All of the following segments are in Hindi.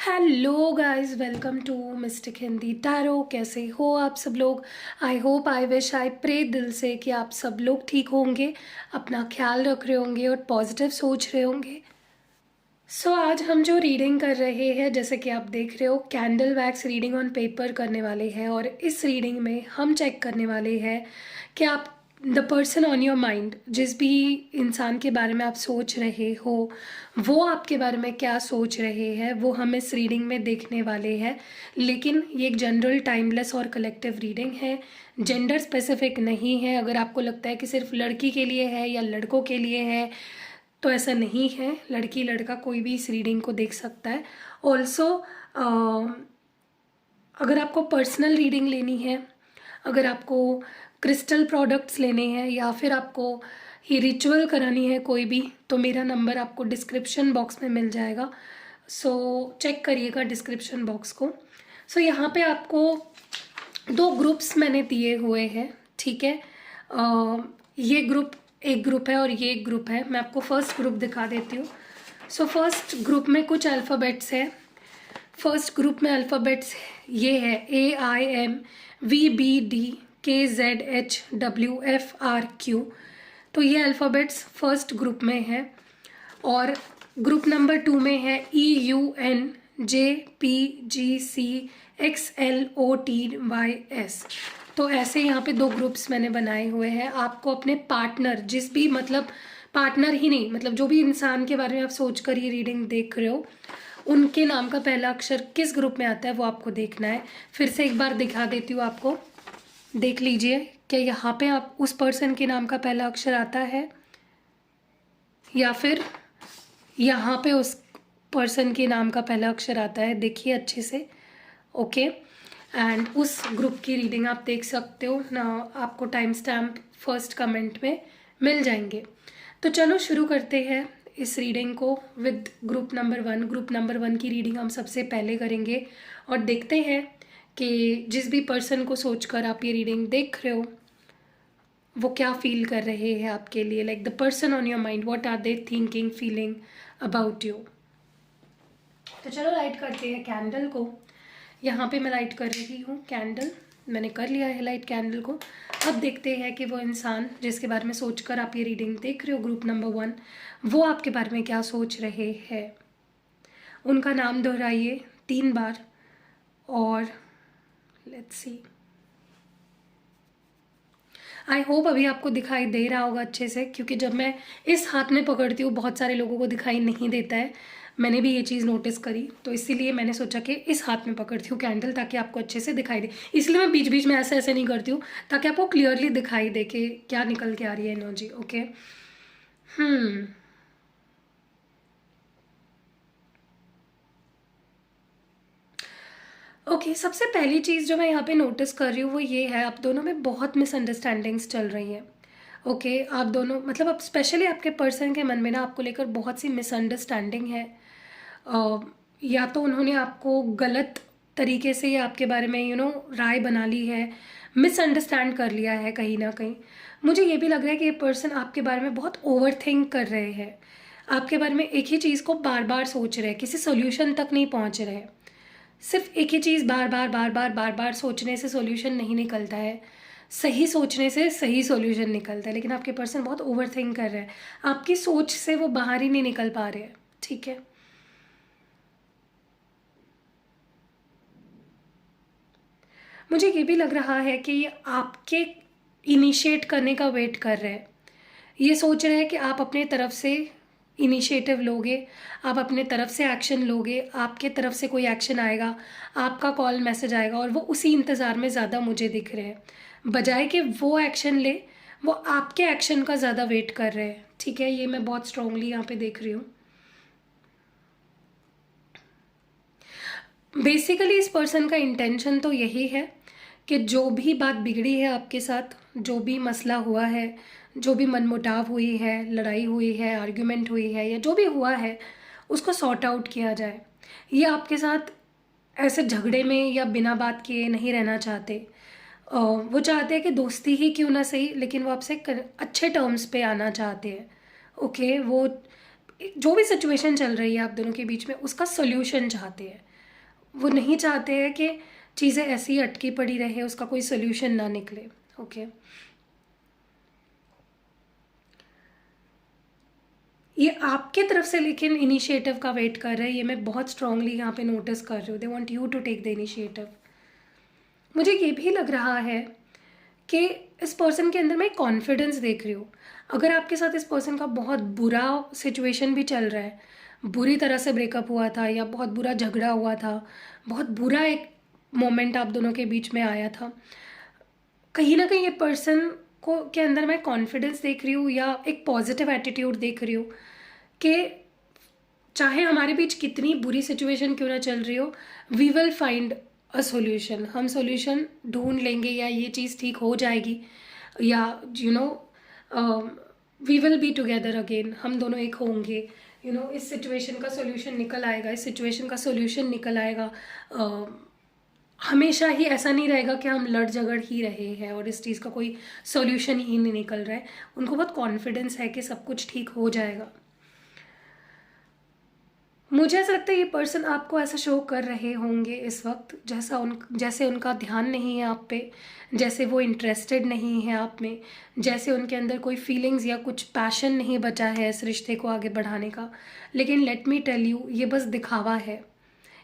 Hello guys, welcome to mystic Hindi tarot. कैसे हो आप सब लोग? I hope, I wish, I pray दिल से कि आप सब लोग ठीक होंगे, अपना ख्याल रख रहे होंगे और पॉजिटिव सोच रहे होंगे। आज हम जो रीडिंग कर रहे हैं, जैसे कि आप देख रहे हो, candle wax reading on paper करने वाले हैं। और इस रीडिंग में हम चेक करने वाले हैं कि आप the person on your mind, जिस भी इंसान के बारे में आप सोच रहे हो, वो आपके बारे में क्या सोच रहे हैं, वो हम इस रीडिंग में देखने वाले हैं। लेकिन ये एक जनरल, टाइमलेस और कलेक्टिव रीडिंग है, जेंडर स्पेसिफिक नहीं है। अगर आपको लगता है कि सिर्फ लड़की के लिए है या लड़कों के लिए है, तो ऐसा नहीं है। लड़की लड़का कोई भी इस रीडिंग को देख सकता है। ऑल्सो अगर आपको पर्सनल रीडिंग लेनी है, अगर आपको क्रिस्टल प्रोडक्ट्स लेने हैं या फिर आपको ये रिचुअल करानी है कोई भी, तो मेरा नंबर आपको डिस्क्रिप्शन बॉक्स में मिल जाएगा। चेक करिएगा डिस्क्रिप्शन बॉक्स को। यहाँ पे आपको दो ग्रुप्स मैंने दिए हुए हैं, ठीक है। ये ग्रुप एक ग्रुप है और ये एक ग्रुप है। मैं आपको फर्स्ट ग्रुप दिखा देती हूँ। फर्स्ट ग्रुप में कुछ अल्फ़ाबेट्स है। फर्स्ट ग्रुप में अल्फ़ाबेट्स ये है AIMVBDKZHWFRQ। तो ये अल्फ़ाबेट्स फर्स्ट ग्रुप में है। और ग्रुप नंबर 2 में है EUNJPGCXLOTYS। तो ऐसे यहाँ पे दो ग्रुप्स मैंने बनाए हुए हैं। आपको अपने पार्टनर, जिस भी, मतलब पार्टनर ही नहीं, मतलब जो भी इंसान के बारे में आप सोच कर ये रीडिंग देख रहे हो, उनके नाम का पहला अक्षर किस ग्रुप में आता है वो आपको देखना है। फिर से एक बार दिखा देती हूँ आपको, देख लीजिए क्या यहाँ पे आप उस पर्सन के नाम का पहला अक्षर आता है या फिर यहाँ पे उस पर्सन के नाम का पहला अक्षर आता है। देखिए अच्छे से, ओके। एंड उस ग्रुप की रीडिंग आप देख सकते हो ना, आपको टाइम स्टैम्प फर्स्ट कमेंट में मिल जाएंगे। तो चलो शुरू करते हैं इस रीडिंग को with group number 1। Group number 1 की रीडिंग हम सबसे पहले करेंगे और देखते हैं कि जिस भी पर्सन को सोचकर आप ये रीडिंग देख रहे हो, वो क्या फील कर रहे हैं आपके लिए। Like the person on your mind, what are they thinking, feeling about you. तो चलो लाइट करते हैं कैंडल को। यहाँ पे मैं लाइट कर रही हूँ कैंडल, मैंने कर लिया है लाइट कैंडल को। अब देखते हैं कि वो इंसान जिसके बारे में सोचकर आप ये रीडिंग देख रहे हो, ग्रुप नंबर 1, वो आपके बारे में क्या सोच रहे हैं। उनका नाम दोहराइए 3 बार और लेट्स सी। आई होप अभी आपको दिखाई दे रहा होगा अच्छे से, क्योंकि जब मैं इस हाथ में पकड़ती हूँ बहुत सारे लोगों को दिखाई नहीं देता है। मैंने भी ये चीज़ नोटिस करी, तो इसीलिए मैंने सोचा कि इस हाथ में पकड़ती हूँ कैंडल, ताकि आपको अच्छे से दिखाई दे। इसलिए मैं बीच बीच में ऐसे ऐसे नहीं करती हूँ, ताकि आपको क्लियरली दिखाई दे कि क्या निकल के आ रही है एनर्जी। ओके। ओके, सबसे पहली चीज़ जो मैं यहाँ पे नोटिस कर रही हूँ वो ये है, आप दोनों में बहुत मिसअंडरस्टैंडिंग्स चल रही हैं। ओके, आप दोनों, मतलब अब स्पेशली आपके पर्सन के मन में ना आपको लेकर बहुत सी मिसअंडरस्टैंडिंग है। या तो उन्होंने आपको गलत तरीके से या आपके बारे में राय बना ली है, मिसअंडरस्टैंड कर लिया है कहीं ना कहीं। मुझे ये भी लग रहा है कि ये पर्सन आपके बारे में बहुत ओवर थिंक कर रहे हैं, आपके बारे में एक ही चीज़ को बार बार सोच रहे हैं, किसी सोल्यूशन तक नहीं पहुँच रहे हैं। सिर्फ एक ही चीज़ बार बार बार बार बार बार सोचने से सॉल्यूशन नहीं निकलता है, सही सोचने से सही सॉल्यूशन निकलता है। लेकिन आपके पर्सन बहुत ओवर थिंक कर रहे हैं, आपकी सोच से वो बाहर ही नहीं निकल पा रहे हैं, ठीक है। मुझे ये भी लग रहा है कि ये आपके इनिशिएट करने का वेट कर रहे हैं। ये सोच रहे हैं कि आप अपने तरफ से इनिशिएटिव लोगे, आप अपने तरफ से एक्शन लोगे, आपके तरफ से कोई एक्शन आएगा, आपका कॉल मैसेज आएगा, और वो उसी इंतज़ार में ज़्यादा मुझे दिख रहे हैं। बजाय कि वो एक्शन ले, वो आपके एक्शन का ज़्यादा वेट कर रहे हैं, ठीक है। ये मैं बहुत स्ट्रांगली यहाँ पे देख रही हूँ। बेसिकली इस पर्सन का इंटेंशन तो यही है कि जो भी बात बिगड़ी है आपके साथ, जो भी मसला हुआ है, जो भी मनमुटाव हुई है, लड़ाई हुई है, आर्ग्यूमेंट हुई है, या जो भी हुआ है, उसको सॉर्ट आउट किया जाए। ये आपके साथ ऐसे झगड़े में या बिना बात किए नहीं रहना चाहते। वो चाहते हैं कि दोस्ती ही क्यों ना सही, लेकिन वो आपसे अच्छे टर्म्स पे आना चाहते हैं। ओके, वो जो भी सिचुएशन चल रही है आप दोनों के बीच में, उसका सोल्यूशन चाहते हैं। वो नहीं चाहते हैं कि चीज़ें ऐसी ही अटकी पड़ी रहे, उसका कोई सोल्यूशन ना निकले। ओके, ये आपके तरफ से लेकिन इनिशिएटिव का वेट कर रहे हैं, ये मैं बहुत स्ट्रांगली यहाँ पे नोटिस कर रही हूँ। They want you to take the initiative. मुझे ये भी लग रहा है कि इस पर्सन के अंदर मैं कॉन्फिडेंस देख रही हूँ। अगर आपके साथ इस पर्सन का बहुत बुरा सिचुएशन भी चल रहा है, बुरी तरह से ब्रेकअप हुआ था या बहुत बुरा झगड़ा हुआ था, बहुत बुरा एक मोमेंट आप दोनों के बीच में आया था, कहीं ना कहीं ये पर्सन को के अंदर मैं कॉन्फिडेंस देख रही हूँ या एक पॉजिटिव एटीट्यूड देख रही हूँ कि चाहे हमारे बीच कितनी बुरी सिचुएशन क्यों ना चल रही हो, we will find a solution. हम सॉल्यूशन ढूंढ लेंगे या ये चीज़ ठीक हो जाएगी, या you know we will be together again, हम दोनों एक होंगे। इस सिचुएशन का सॉल्यूशन निकल आएगा, इस सिचुएशन का सॉल्यूशन निकल आएगा। हमेशा ही ऐसा नहीं रहेगा कि हम लड़ झगड़ ही रहे हैं और इस चीज़ का कोई सॉल्यूशन ही नहीं निकल रहा है। उनको बहुत कॉन्फिडेंस है कि सब कुछ ठीक हो जाएगा। मुझे ऐसा लगता है ये पर्सन आपको ऐसा शो कर रहे होंगे इस वक्त, जैसे उनका ध्यान नहीं है आप पे, जैसे वो इंटरेस्टेड नहीं है आप में, जैसे उनके अंदर कोई फीलिंग्स या कुछ पैशन नहीं बचा है इस रिश्ते को आगे बढ़ाने का। लेकिन लेट मी टेल यू, ये बस दिखावा है,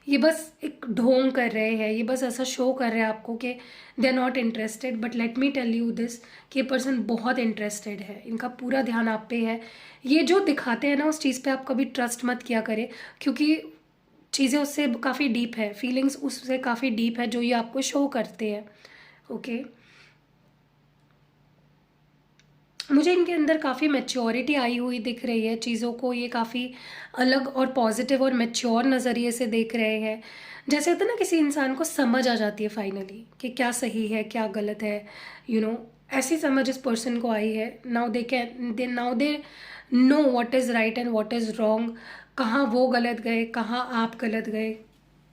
ये बस एक ढोंग कर रहे हैं, ये बस ऐसा शो कर रहे हैं आपको कि they are not interested. But let me tell you this कि ये पर्सन बहुत इंटरेस्टेड है, इनका पूरा ध्यान आप पे है। ये जो दिखाते हैं ना, उस चीज़ पे आप कभी ट्रस्ट मत किया करें, क्योंकि चीज़ें उससे काफ़ी डीप है, फीलिंग्स उससे काफ़ी डीप है जो ये आपको शो करते हैं। ओके, मुझे इनके अंदर काफ़ी मैच्योरिटी आई हुई दिख रही है, चीज़ों को ये काफ़ी अलग और पॉजिटिव और मैच्योर नज़रिए से देख रहे हैं। जैसे होता है ना, किसी इंसान को समझ आ जाती है फाइनली कि क्या सही है क्या गलत है, ऐसी समझ इस पर्सन को आई है। Now they know what is right and what is wrong, कहाँ वो गलत गए, कहाँ आप गलत गए,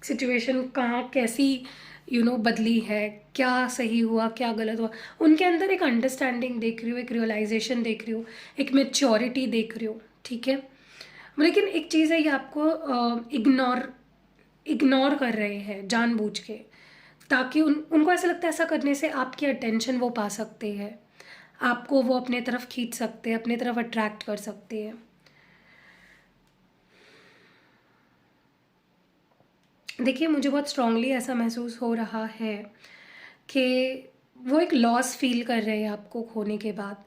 सिचुएशन कहाँ कैसी बदली है, क्या सही हुआ क्या गलत हुआ। उनके अंदर एक अंडरस्टैंडिंग देख रही हूँ, एक रियलाइजेशन देख रही हूँ, एक मेच्योरिटी देख रही हूँ। ठीक है, लेकिन एक चीज़ है, ये आपको इग्नोर कर रहे हैं जानबूझ के, ताकि उनको ऐसा लगता है ऐसा करने से आपकी अटेंशन वो पा सकते हैं, आपको वो अपने तरफ खींच सकते हैं, अपने तरफ अट्रैक्ट कर सकते हैं। देखिए, मुझे बहुत स्ट्रांगली ऐसा महसूस हो रहा है कि वो एक लॉस फील कर रहे हैं आपको खोने के बाद।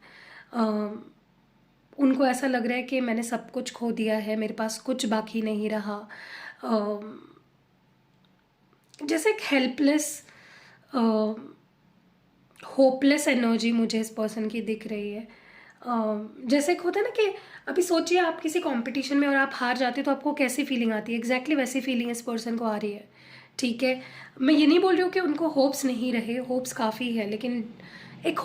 उनको ऐसा लग रहा है कि मैंने सब कुछ खो दिया है, मेरे पास कुछ बाकी नहीं रहा। जैसे एक हेल्पलेस, होपलेस एनर्जी मुझे इस पर्सन की दिख रही है। जैसे एक होता है ना कि अभी सोचिए आप किसी कंपटीशन में और आप हार जाते हो तो आपको कैसी फीलिंग आती है, एग्जैक्टली वैसी फीलिंग इस पर्सन को आ रही है। ठीक है, मैं ये नहीं बोल रही हूँ कि उनको होप्स नहीं रहे, होप्स काफ़ी है, लेकिन एक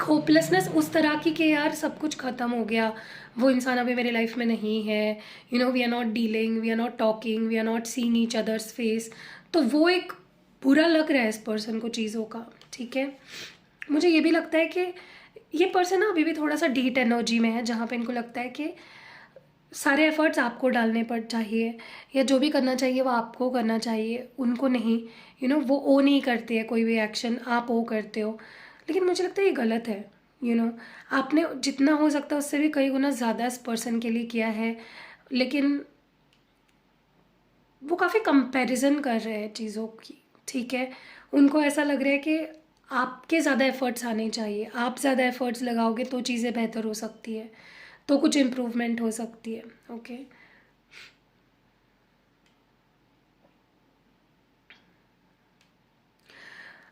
होपलेसनेस उस तरह की कि यार सब कुछ ख़त्म हो गया, वो इंसान अभी मेरे लाइफ में नहीं है, we are not dealing, we are not talking, we are not seeing each other's face. तो वो एक बुरा लग रहा है इस पर्सन को चीज़ों का। ठीक है, मुझे ये भी लगता है कि ये पर्सन ना अभी भी थोड़ा सा डीट एनर्जी में है, जहाँ पे इनको लगता है कि सारे एफर्ट्स आपको डालने पर चाहिए, या जो भी करना चाहिए वो आपको करना चाहिए, उनको नहीं। वो ओ नहीं करते हैं कोई भी एक्शन, आप ओ करते हो। लेकिन मुझे लगता है ये गलत है। आपने जितना हो सकता है उससे भी कई गुना ज़्यादा इस पर्सन के लिए किया है, लेकिन वो काफ़ी कंपैरिजन कर रहे हैं चीज़ों की। ठीक है, उनको ऐसा लग रहा है कि आपके ज़्यादा एफ़र्ट्स आने चाहिए, आप ज़्यादा एफ़र्ट्स लगाओगे तो चीज़ें बेहतर हो सकती है, तो कुछ इम्प्रूवमेंट हो सकती है। ओके,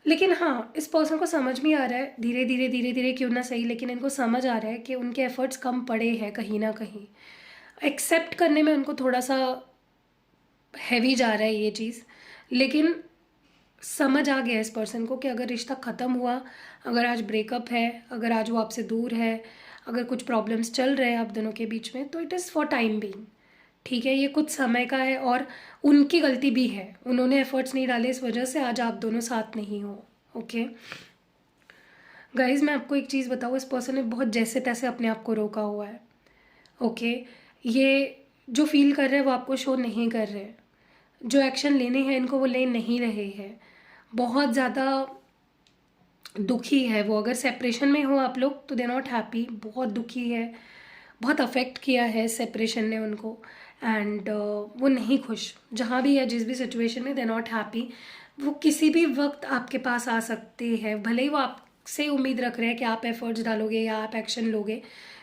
लेकिन हाँ, इस पर्सन को समझ में आ रहा है, धीरे धीरे क्यों ना सही, लेकिन इनको समझ आ रहा है कि उनके एफ़र्ट्स कम पड़े हैं कहीं ना कहीं। एक्सेप्ट करने में उनको थोड़ा सा हैवी जा रहा है ये चीज़, लेकिन समझ आ गया इस पर्सन को कि अगर रिश्ता ख़त्म हुआ, अगर आज ब्रेकअप है, अगर आज वो आपसे दूर है, अगर कुछ प्रॉब्लम्स चल रहे हैं आप दोनों के बीच में, तो it is for time being. ठीक है, ये कुछ समय का है और उनकी गलती भी है, उन्होंने एफर्ट्स नहीं डाले, इस वजह से आज आप दोनों साथ नहीं हो। ओके गाइज, मैं आपको एक चीज़ बताऊँ, इस पर्सन ने बहुत जैसे तैसे अपने आप को रोका हुआ है। ओके, ये जो फील कर रहे हैं वो आपको शो नहीं कर रहे हैं। जो एक्शन लेने हैं इनको वो ले नहीं रहे हैं, बहुत ज़्यादा दुखी है वो। अगर सेपरेशन में हो आप लोग तो दे नॉट हैप्पी, बहुत दुखी है, बहुत अफेक्ट किया है सेपरेशन ने उनको, एंड वो नहीं खुश जहाँ भी है, जिस भी सिचुएशन में, दे नॉट हैप्पी। वो किसी भी वक्त आपके पास आ सकते हैं, भले ही वो आपसे उम्मीद रख रहे हैं कि आप एफर्ट्स डालोगे या आप एक्शन लोगे,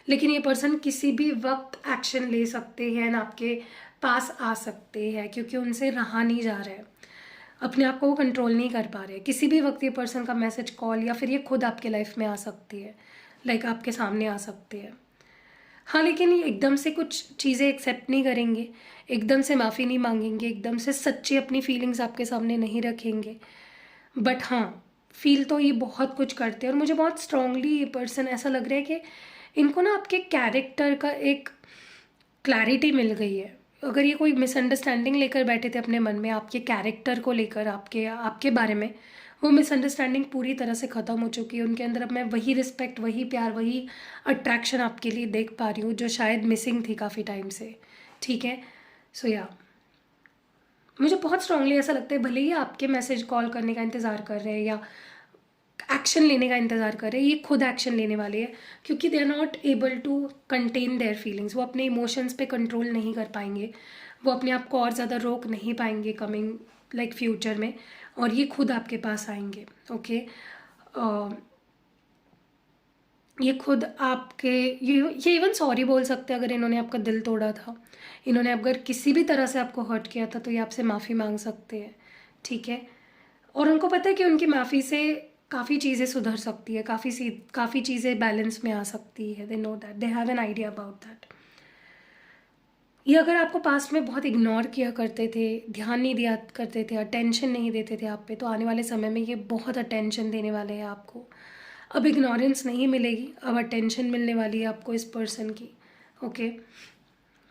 लेकिन ये पर्सन किसी भी वक्त एक्शन ले सकते हैं एंड आपके पास आ सकते हैं, क्योंकि उनसे रहा नहीं जा रहा है, अपने आप को वो कंट्रोल नहीं कर पा रहे। किसी भी वक्त ये पर्सन का मैसेज, कॉल या फिर ये खुद आपके लाइफ में आ सकती है, लाइक आपके सामने आ सकते हैं। हाँ, लेकिन ये एकदम से कुछ चीज़ें एक्सेप्ट नहीं करेंगे, एकदम से माफ़ी नहीं मांगेंगे, एकदम से सच्ची अपनी फीलिंग्स आपके सामने नहीं रखेंगे, बट हाँ, फील तो ये बहुत कुछ करते हैं। और मुझे बहुत स्ट्रांगली ये पर्सन ऐसा लग रहा है कि इनको ना आपके कैरेक्टर का एक क्लैरिटी मिल गई है। अगर ये कोई मिसअंडरस्टैंडिंग लेकर बैठे थे अपने मन में आपके कैरेक्टर को लेकर, आपके आपके बारे में, वो मिसअंडरस्टैंडिंग पूरी तरह से ख़त्म हो चुकी है उनके अंदर। अब मैं वही रिस्पेक्ट, वही प्यार, वही अट्रैक्शन आपके लिए देख पा रही हूँ जो शायद मिसिंग थी काफ़ी टाइम से। ठीक है, सो या मुझे बहुत स्ट्रांगली ऐसा लगता है, भले ही आपके मैसेज, कॉल करने का इंतज़ार कर रहे हैं या एक्शन लेने का इंतज़ार कर रहे हैं, ये खुद एक्शन लेने वाले हैं, क्योंकि they are not able to contain their feelings. वो अपने इमोशंस पे कंट्रोल नहीं कर पाएंगे, वो अपने आप को और ज़्यादा रोक नहीं पाएंगे कमिंग लाइक फ्यूचर में, और ये खुद आपके पास आएंगे। ओके, ये खुद आपके, ये इवन सॉरी बोल सकते हैं अगर इन्होंने आपका दिल तोड़ा था, इन्होंने अगर किसी भी तरह से आपको हर्ट किया था, तो ये आपसे माफ़ी मांग सकते हैं। ठीक है, और उनको पता है कि उनकी माफ़ी से काफ़ी चीज़ें सुधर सकती है, काफ़ी चीज़ें बैलेंस में आ सकती है। They know that, they have an idea about that. ये अगर आपको पास्ट में बहुत इग्नोर किया करते थे, ध्यान नहीं दिया करते थे, अटेंशन नहीं देते थे आप पे, तो आने वाले समय में ये बहुत अटेंशन देने वाले हैं आपको। अब इग्नोरेंस नहीं मिलेगी, अब अटेंशन मिलने वाली है आपको इस पर्सन की। ओके,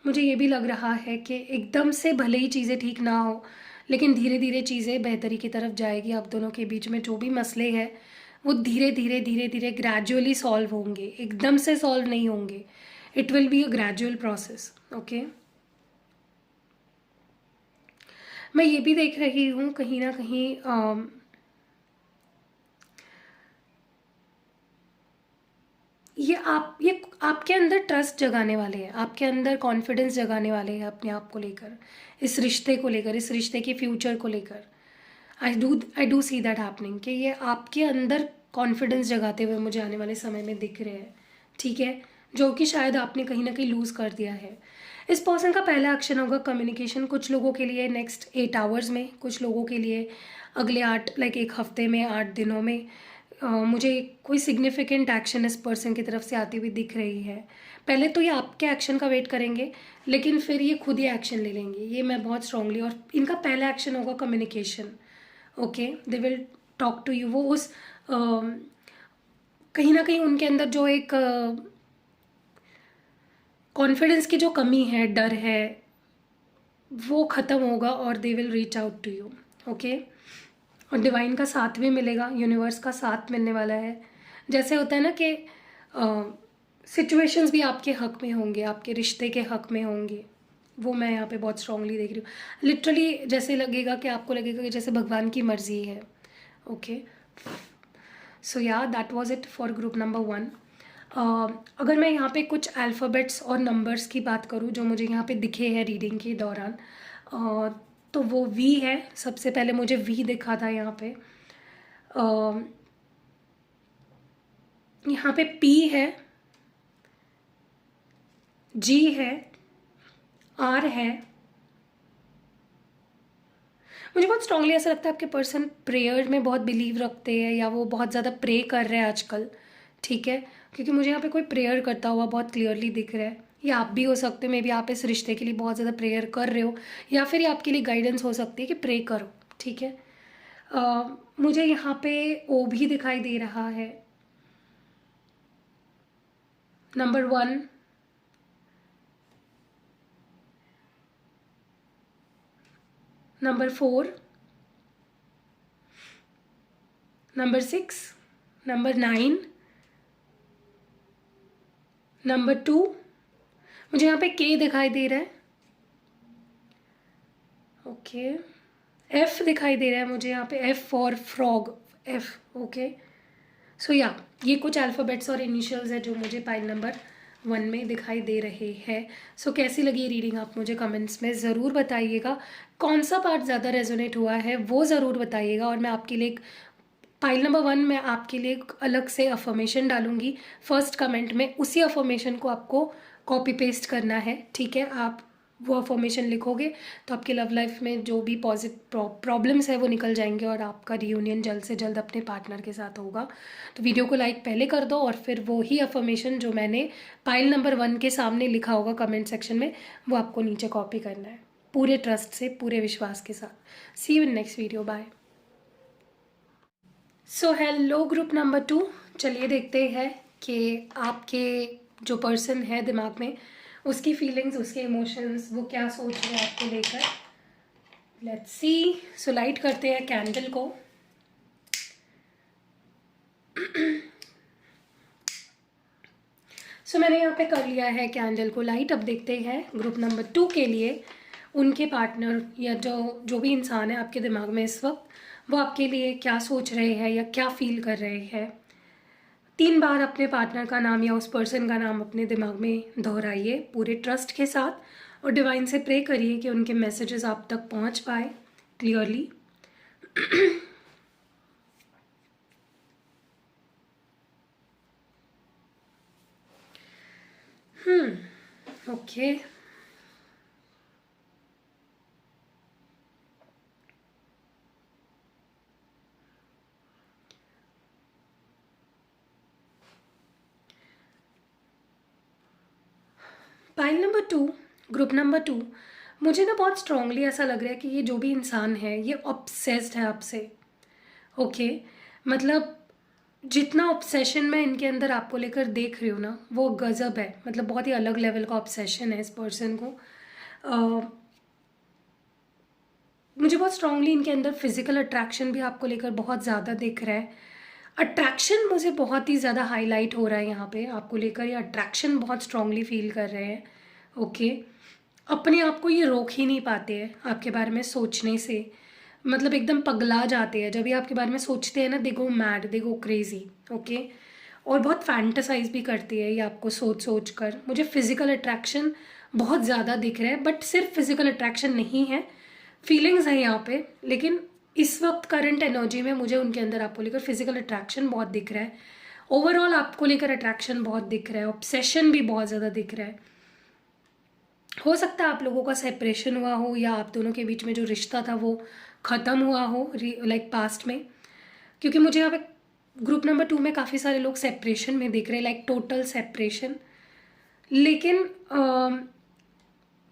मुझे ये भी लग रहा है कि एकदम से भले ही चीज़ें ठीक ना हो, लेकिन धीरे धीरे चीज़ें बेहतरी की तरफ जाएगी। आप दोनों के बीच में जो भी मसले हैं वो धीरे धीरे धीरे धीरे ग्रेजुअली सॉल्व होंगे, एकदम से सॉल्व नहीं होंगे। It will be a gradual process. Okay, मैं ये भी देख रही हूँ कहीं ना कहीं ये आपके अंदर ट्रस्ट जगाने वाले हैं, आपके अंदर कॉन्फिडेंस जगाने वाले हैं अपने आप को लेकर, इस रिश्ते को लेकर, इस रिश्ते के फ्यूचर को लेकर। I do see that happening कि ये आपके अंदर कॉन्फिडेंस जगाते हुए मुझे आने वाले समय में दिख रहे हैं। ठीक है, जो कि शायद आपने कहीं ना कहीं लूज़ कर दिया है। इस पर्सन का पहला एक्शन होगा कम्युनिकेशन, कुछ लोगों के लिए नेक्स्ट 8 आवर्स में, कुछ लोगों के लिए अगले 8 लाइक 1 हफ्ते में, 8 दिनों में। मुझे कोई सिग्निफिकेंट एक्शन इस पर्सन की तरफ से आती हुई दिख रही है। पहले तो ये आपके एक्शन का वेट करेंगे, लेकिन फिर ये खुद ही एक्शन ले लेंगे, ये मैं बहुत स्ट्रांगली। और इनका पहला एक्शन होगा communication. Okay, they will talk to you. वो उस कहीं ना कहीं उनके अंदर जो एक कॉन्फिडेंस की जो कमी है, डर है, वो ख़त्म होगा और they will reach out to you. Okay, और डिवाइन का साथ भी मिलेगा, यूनिवर्स का साथ मिलने वाला है। जैसे होता है ना कि सिचुएशंस भी आपके हक में होंगे, आपके रिश्ते के हक में होंगे, वो मैं यहाँ पे बहुत स्ट्रांगली देख रही हूँ। लिटरली जैसे लगेगा कि आपको लगेगा कि जैसे भगवान की मर्जी है। ओके, सो या that was it for group number 1। अगर मैं यहाँ पे कुछ अल्फ़ाबेट्स और नंबर्स की बात करूँ जो मुझे यहाँ पे दिखे हैं रीडिंग के दौरान, तो वो वी है। सबसे पहले मुझे वी दिखा था यहाँ पे। यहाँ पे पी है, जी है, आर है। मुझे बहुत स्ट्रांगली ऐसा लगता है आपके पर्सन प्रेयर में बहुत बिलीव रखते हैं, या वो बहुत ज़्यादा प्रे कर रहे हैं आजकल। ठीक है, क्योंकि मुझे यहाँ पे कोई प्रेयर करता हुआ बहुत क्लियरली दिख रहा है। या आप भी हो सकते हो, मे बी आप इस रिश्ते के लिए बहुत ज़्यादा प्रेयर कर रहे हो, या फिर ये आपके लिए गाइडेंस हो सकती है कि प्रे करो। ठीक है, मुझे यहाँ पे ओ भी दिखाई दे रहा है। Number 1, number 4, number 6, number 9, number 2, मुझे यहाँ पे के दिखाई दे रहा है। ओके, एफ दिखाई दे रहा है मुझे यहाँ पे, F for frog, F. Okay, so या ये कुछ अल्फ़ाबेट्स और इनिशियल्स है जो मुझे पाइल नंबर 1 में दिखाई दे रहे हैं। सो कैसी लगी ये रीडिंग आप मुझे कमेंट्स में ज़रूर बताइएगा। कौन सा पार्ट ज़्यादा रेजोनेट हुआ है वो ज़रूर बताइएगा, और मैं आपके लिए पाइल नंबर 1 में आपके लिए एक अलग से अफर्मेशन डालूंगी फर्स्ट कमेंट में। उसी अफर्मेशन को आपको कॉपी पेस्ट करना है, ठीक है। आप वो अफर्मेशन लिखोगे तो आपकी लव लाइफ में जो भी प्रॉब्लम्स है वो निकल जाएंगे और आपका रियूनियन जल्द से जल्द अपने पार्टनर के साथ होगा। तो वीडियो को लाइक पहले कर दो, और फिर वो ही अफर्मेशन जो मैंने पाइल नंबर 1 के सामने लिखा होगा कमेंट सेक्शन में, वो आपको नीचे कॉपी करना है, पूरे ट्रस्ट से, पूरे विश्वास के साथ। See you in next video, bye. So hello group number 2, चलिए देखते हैं कि आपके जो पर्सन है दिमाग में, उसकी फीलिंग्स, उसके इमोशंस, वो क्या सोच रहे हैं आपको लेकर। Let's see. सो लाइट करते हैं कैंडल को। सो मैंने यहाँ पे कर लिया है कैंडल को लाइट। अब देखते हैं ग्रुप नंबर 2 के लिए उनके पार्टनर या जो भी इंसान है आपके दिमाग में इस वक्त, वो आपके लिए क्या सोच रहे हैं या क्या फील कर रहे हैं। 3 बार अपने पार्टनर का नाम या उस पर्सन का नाम अपने दिमाग में दोहराइए पूरे ट्रस्ट के साथ, और डिवाइन से प्रे करिए कि उनके मैसेजेस आप तक पहुंच पाए clearly. Okay, pile number 2, group number 2, मुझे ना बहुत स्ट्रांगली ऐसा लग रहा है कि ये जो भी इंसान है ये ऑब्सेस्ड है आपसे। ओके, मतलब जितना ऑब्सेशन मैं इनके अंदर आपको लेकर देख रही हूँ ना, वो गज़ब है। मतलब बहुत ही अलग लेवल का ऑब्सेशन है इस पर्सन को। मुझे बहुत स्ट्रांगली इनके अंदर फिजिकल अट्रैक्शन भी आपको लेकर बहुत ज़्यादा दिख रहा है। अट्रैक्शन मुझे बहुत ही ज़्यादा हाईलाइट हो रहा है यहाँ पे आपको लेकर, ये अट्रैक्शन बहुत स्ट्रांगली फील कर रहे हैं। ओके, अपने आप को ये रोक ही नहीं पाते हैं आपके बारे में सोचने से। मतलब एकदम पगला जाते हैं जब ये आपके बारे में सोचते हैं ना, दे गो मैड, दे गो क्रेजी। ओके, और बहुत फैंटासाइज भी करती है ये आपको सोच सोच कर। मुझे फिजिकल अट्रैक्शन बहुत ज़्यादा दिख रहा है, बट सिर्फ फिजिकल अट्रैक्शन नहीं है, फीलिंग्स हैं यहाँ पे। लेकिन इस वक्त करंट एनर्जी में मुझे उनके अंदर आपको लेकर फिजिकल अट्रैक्शन बहुत दिख रहा है। ओवरऑल आपको लेकर अट्रैक्शन बहुत दिख रहा है, ऑब्सेशन भी बहुत ज़्यादा दिख रहा है। हो सकता है आप लोगों का सेपरेशन हुआ हो, या आप दोनों के बीच में जो रिश्ता था वो ख़त्म हुआ हो लाइक पास्ट में, क्योंकि मुझे यहाँ पे ग्रुप नंबर 2 में काफ़ी सारे लोग सेपरेशन में दिख रहे हैं, लाइक टोटल सेपरेशन। लेकिन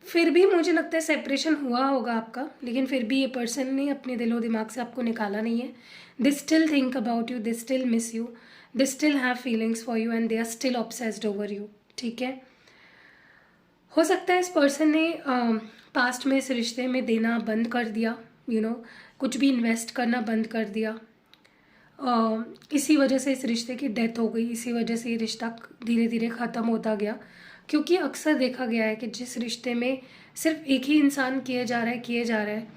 फिर भी मुझे लगता है सेपरेशन हुआ होगा आपका, लेकिन फिर भी ये पर्सन ने अपने दिलो दिमाग से आपको निकाला नहीं है। They still think about you, they still miss you, they still have feelings for you, and they are still obsessed over you. ठीक है, हो सकता है इस पर्सन ने पास्ट में इस रिश्ते में देना बंद कर दिया, कुछ भी इन्वेस्ट करना बंद कर दिया। इसी वजह से इस रिश्ते की डेथ हो गई, इसी वजह से ये रिश्ता धीरे धीरे ख़त्म होता गया। क्योंकि अक्सर देखा गया है कि जिस रिश्ते में सिर्फ एक ही इंसान किए जा रहा है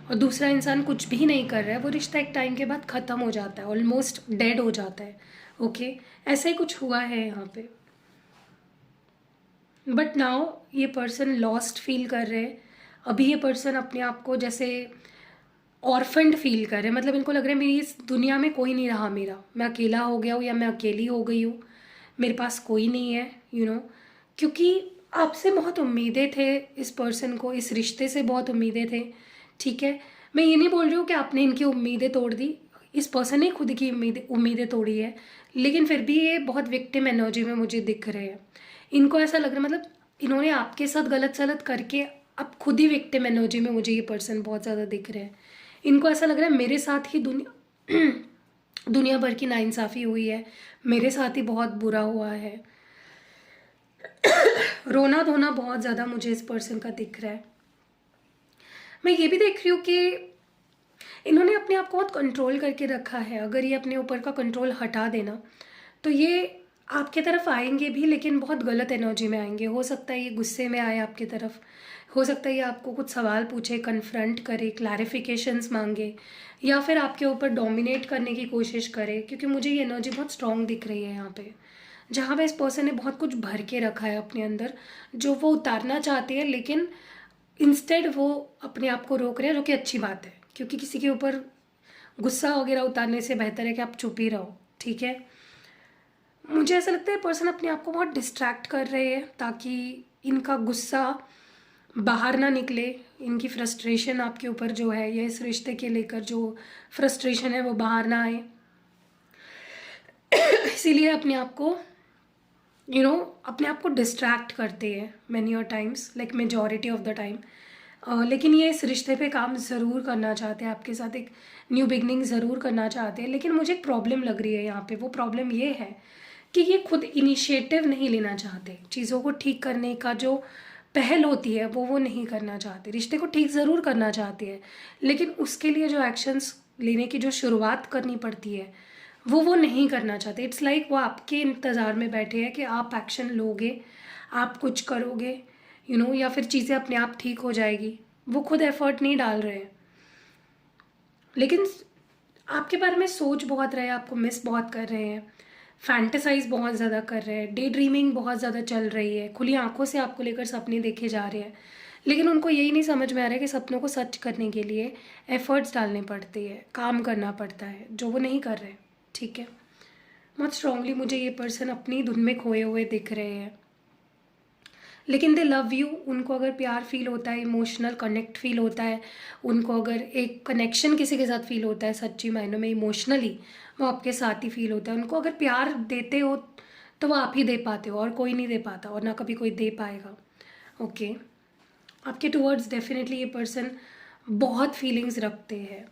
और दूसरा इंसान कुछ भी नहीं कर रहा है, वो रिश्ता एक टाइम के बाद ख़त्म हो जाता है, ऑलमोस्ट डेड हो जाता है। ओके, ऐसा ही कुछ हुआ है यहाँ पे। बट नाउ ये पर्सन लॉस्ट फील कर रहे हैं। अभी ये पर्सन अपने आप को जैसे ऑर्फेंड फील कर रहे हैं। मतलब इनको लग रहा है मेरी इस दुनिया में कोई नहीं रहा, मैं अकेला हो गया हूँ, या मैं अकेली हो गई हूँ, मेरे पास कोई नहीं है, क्योंकि आपसे बहुत उम्मीदें थे इस पर्सन को, इस रिश्ते से बहुत उम्मीदें थे। ठीक है, मैं ये नहीं बोल रही हूँ कि आपने इनकी उम्मीदें तोड़ दी, इस पर्सन ने खुद की उम्मीदें तोड़ी है, लेकिन फिर भी ये बहुत विक्टिम एनर्जी में मुझे दिख रहे हैं। इनको ऐसा लग रहा है मतलब इन्होंने आपके साथ गलत सलत करके अब खुद ही विक्टिम एनर्जी में मुझे ये पर्सन बहुत ज़्यादा दिख रहे हैं। इनको ऐसा लग रहा है मेरे साथ ही दुनिया भर की नाइंसाफ़ी हुई है, मेरे साथ ही बहुत बुरा हुआ है। रोना धोना बहुत ज़्यादा मुझे इस पर्सन का दिख रहा है। मैं ये भी देख रही हूँ कि इन्होंने अपने आप को बहुत कंट्रोल करके रखा है। अगर ये अपने ऊपर का कंट्रोल हटा देना तो ये आपके तरफ आएंगे भी, लेकिन बहुत गलत एनर्जी में आएंगे। हो सकता है ये गुस्से में आए आपकी तरफ, हो सकता है ये आपको कुछ सवाल पूछे, कन्फ्रंट करे, क्लैरिफिकेशंस मांगे, या फिर आपके ऊपर डोमिनेट करने की कोशिश करे, क्योंकि मुझे ये एनर्जी बहुत स्ट्रांग दिख रही है यहाँ पे, जहाँ पे इस पर्सन ने बहुत कुछ भर के रखा है अपने अंदर, जो वो उतारना चाहते हैं, लेकिन इंस्टेड वो अपने आप को रोक रहे हैं, जो कि अच्छी बात है, क्योंकि किसी के ऊपर गुस्सा वगैरह उतारने से बेहतर है कि आप चुप ही रहो, ठीक है। मुझे ऐसा लगता है पर्सन अपने आप को बहुत डिस्ट्रैक्ट कर रहे हैं ताकि इनका गुस्सा बाहर ना निकले, इनकी फ्रस्ट्रेशन आपके ऊपर जो है, ये इस रिश्ते के लेकर जो फ्रस्ट्रेशन है वो बाहर ना आए। इसीलिए अपने आप को अपने आप को डिस्ट्रैक्ट करते हैं मैनी और times, like majority of the time. लेकिन ये इस रिश्ते पे काम ज़रूर करना चाहते हैं, आपके साथ एक न्यू बिगनिंग ज़रूर करना चाहते हैं। लेकिन मुझे एक प्रॉब्लम लग रही है यहाँ पे, वो प्रॉब्लम ये है कि ये खुद इनिशिएटिव नहीं लेना चाहते, चीज़ों को ठीक करने का जो पहल होती है वो नहीं करना चाहते। रिश्ते को ठीक ज़रूर करना चाहते हैं, लेकिन उसके लिए जो एक्शंस लेने की जो शुरुआत करनी पड़ती है वो नहीं करना चाहते। इट्स लाइक वो आपके इंतज़ार में बैठे हैं कि आप एक्शन लोगे, आप कुछ करोगे, या फिर चीज़ें अपने आप ठीक हो जाएगी। वो खुद एफर्ट नहीं डाल रहे हैं, लेकिन आपके बारे में सोच बहुत रहे हैं, आपको मिस बहुत कर रहे हैं, फैंटेसाइज बहुत ज़्यादा कर रहे हैं, डे ड्रीमिंग बहुत ज़्यादा चल रही है, खुली आंखों से आपको लेकर सपने देखे जा रहे हैं। लेकिन उनको यही नहीं समझ में आ रहा है कि सपनों को सच करने के लिए एफर्ट्स डालने पड़ते हैं, काम करना पड़ता है, जो वो नहीं कर रहे। ठीक है, बहुत स्ट्रांगली मुझे ये पर्सन अपनी धुन में खोए हुए दिख रहे हैं, लेकिन दे लव यू। उनको अगर प्यार फील होता है, इमोशनल कनेक्ट फील होता है, उनको अगर एक कनेक्शन किसी के साथ फील होता है सच्ची मायनों में इमोशनली, वो आपके साथ ही फील होता है। उनको अगर प्यार देते हो तो वो आप ही दे पाते हो, और कोई नहीं दे पाता, और ना कभी कोई दे पाएगा। ओके, आपके टुवर्ड्स डेफिनेटली ये पर्सन बहुत फीलिंग्स रखते हैं।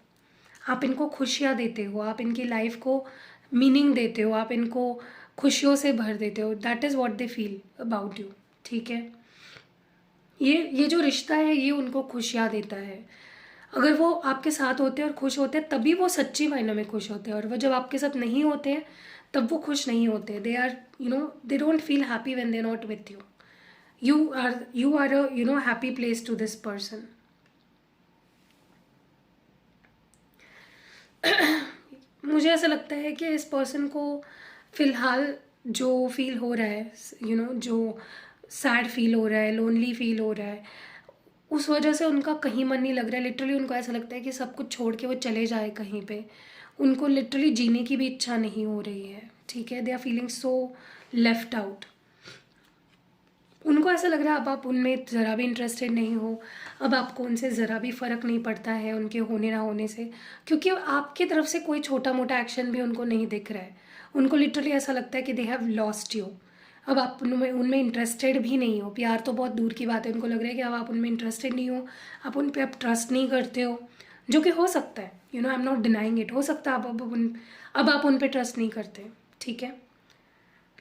आप इनको खुशियाँ देते हो, आप इनकी लाइफ को मीनिंग देते हो, आप इनको खुशियों से भर देते हो। That is what they feel about you. ठीक है, ये जो रिश्ता है ये उनको खुशियाँ देता है। अगर वो आपके साथ होते हैं और खुश होते हैं तभी वो सच्ची मायनों में खुश होते हैं, और वो जब आपके साथ नहीं होते हैं तब वो खुश नहीं होते। They are they don't feel happy when they not with you. you are a happy place to this person. मुझे ऐसा लगता है कि इस पर्सन को फ़िलहाल जो फील हो रहा है, जो सैड फील हो रहा है, लोनली फील हो रहा है, उस वजह से उनका कहीं मन नहीं लग रहा है। लिटरली उनको ऐसा लगता है कि सब कुछ छोड़ के वो चले जाए कहीं पे। उनको लिटरली जीने की भी इच्छा नहीं हो रही है। ठीक है, they are feeling so left out. उनको ऐसा लग रहा है अब आप उनमें ज़रा भी इंटरेस्टेड नहीं हो, अब आपको उनसे ज़रा भी फ़र्क नहीं पड़ता है उनके होने ना होने से, क्योंकि आपकी तरफ से कोई छोटा मोटा एक्शन भी उनको नहीं दिख रहा है। उनको लिटरली ऐसा लगता है कि दे हैव लॉस्ट यू। अब आप उनमें इंटरेस्टेड भी नहीं हो। प्यार तो बहुत दूर की बात है, उनको लग रहा है कि अब आप उनमें इंटरेस्टेड नहीं हो, आप उन पर अब ट्रस्ट नहीं करते हो, जो कि हो सकता है। I am not denying it, हो सकता है अब आप उन पर ट्रस्ट नहीं करते। ठीक है,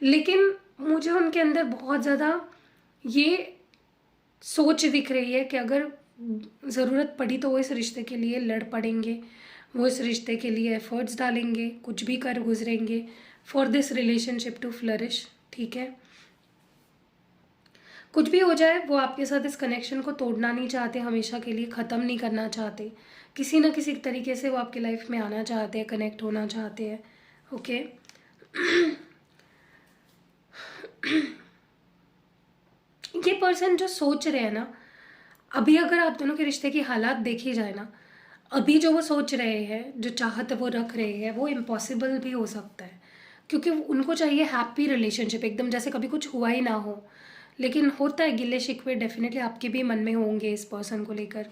लेकिन मुझे उनके अंदर बहुत ज़्यादा ये सोच दिख रही है कि अगर ज़रूरत पड़ी तो वो इस रिश्ते के लिए लड़ पड़ेंगे, वो इस रिश्ते के लिए एफर्ट्स डालेंगे, कुछ भी कर गुजरेंगे for this relationship to flourish. ठीक है, कुछ भी हो जाए वो आपके साथ इस कनेक्शन को तोड़ना नहीं चाहते, हमेशा के लिए ख़त्म नहीं करना चाहते। किसी ना किसी तरीके से वो आपकी लाइफ में आना चाहते हैं, कनेक्ट होना चाहते हैं। ओके ये पर्सन जो सोच रहे हैं ना, अभी अगर आप दोनों के रिश्ते की हालात देखी जाए ना, अभी जो वो सोच रहे हैं, जो चाहत वो रख रहे हैं, वो इम्पॉसिबल भी हो सकता है, क्योंकि उनको चाहिए हैप्पी रिलेशनशिप, एकदम जैसे कभी कुछ हुआ ही ना हो। लेकिन होता है, गिले शिकवे डेफिनेटली आपके भी मन में होंगे इस पर्सन को लेकर।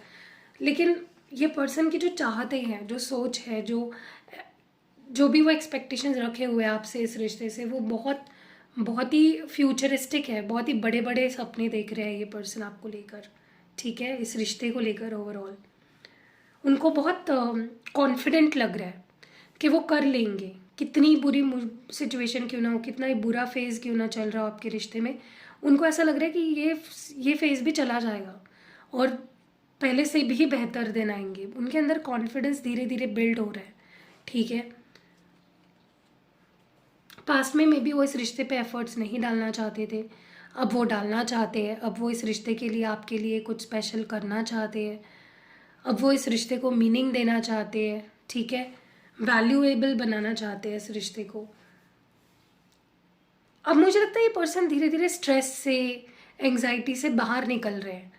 लेकिन ये पर्सन की जो चाहते हैं, जो सोच है, जो भी वो एक्सपेक्टेशंस रखे हुए हैं आपसे इस रिश्ते से, वो बहुत बहुत ही फ्यूचरिस्टिक है। बहुत ही बड़े बड़े सपने देख रहे हैं ये पर्सन आपको लेकर। ठीक है, इस रिश्ते को लेकर ओवरऑल उनको बहुत कॉन्फिडेंट लग रहा है कि वो कर लेंगे। कितनी बुरी सिचुएशन क्यों ना हो, कितना ही बुरा फेज़ क्यों ना चल रहा हो आपके रिश्ते में, उनको ऐसा लग रहा है कि ये फेज़ भी चला जाएगा और पहले से भी बेहतर दिन आएंगे। उनके अंदर कॉन्फिडेंस धीरे धीरे बिल्ड हो रहा है। ठीक है, पास्ट में मे बी वो इस रिश्ते पे एफर्ट्स नहीं डालना चाहते थे, अब वो डालना चाहते हैं। अब वो इस रिश्ते के लिए आपके लिए कुछ स्पेशल करना चाहते हैं। अब वो इस रिश्ते को मीनिंग देना चाहते हैं, ठीक है, वैल्यूएबल बनाना चाहते हैं इस रिश्ते को। अब मुझे लगता है ये पर्सन धीरे धीरे स्ट्रेस से, एंग्जाइटी से बाहर निकल रहे हैं,